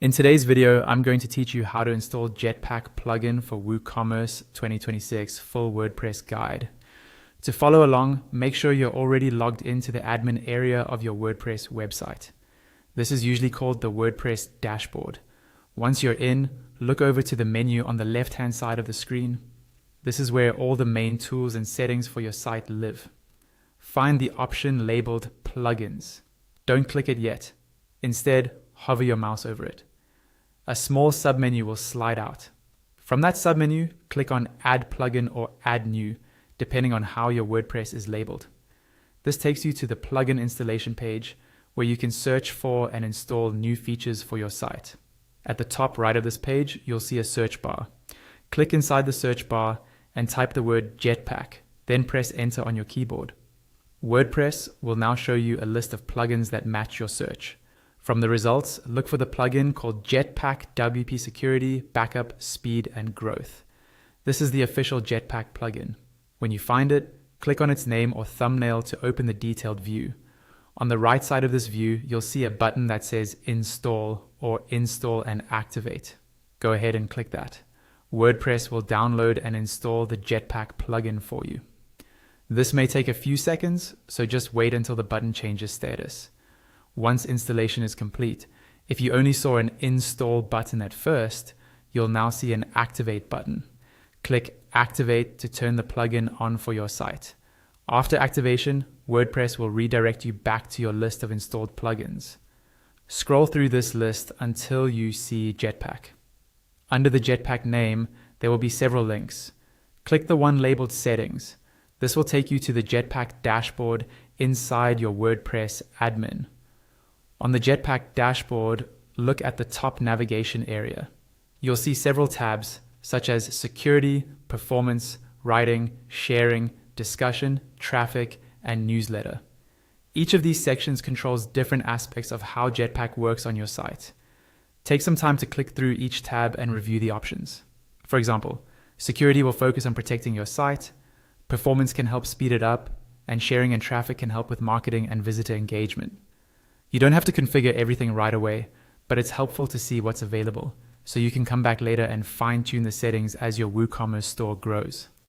In today's video, I'm going to teach you how to install Jetpack plugin for WooCommerce 2026 full WordPress guide. To follow along, make sure you're already logged into the admin area of your WordPress website. This is usually called the WordPress dashboard. Once you're in, look over to the menu on the left-hand side of the screen. This is where all the main tools and settings for your site live. Find the option labeled Plugins. Don't click it yet. Instead, hover your mouse over it. A small submenu will slide out. From that submenu, click on Add Plugin or Add New, depending on how your WordPress is labeled. This takes you to the plugin installation page, where you can search for and install new features for your site. At the top right of this page, you'll see a search bar. Click inside the search bar and type the word Jetpack, then press Enter on your keyboard. WordPress will now show you a list of plugins that match your search. From the results, look for the plugin called Jetpack WP Security, Backup, Speed, and Growth. This is the official Jetpack plugin. When you find it, click on its name or thumbnail to open the detailed view. On the right side of this view, you'll see a button that says Install or Install and Activate. Go ahead and click that. WordPress will download and install the Jetpack plugin for you. This may take a few seconds, so just wait until the button changes status. Once installation is complete, if you only saw an Install button at first, you'll now see an Activate button. Click Activate to turn the plugin on for your site. After activation, WordPress will redirect you back to your list of installed plugins. Scroll through this list until you see Jetpack. Under the Jetpack name, there will be several links. Click the one labeled Settings. This will take you to the Jetpack dashboard inside your WordPress admin. On the Jetpack dashboard, look at the top navigation area. You'll see several tabs such as Security, Performance, Writing, Sharing, Discussion, Traffic, and Newsletter. Each of these sections controls different aspects of how Jetpack works on your site. Take some time to click through each tab and review the options. For example, Security will focus on protecting your site, Performance can help speed it up, and Sharing and Traffic can help with marketing and visitor engagement. You don't have to configure everything right away, but it's helpful to see what's available, so you can come back later and fine-tune the settings as your WooCommerce store grows.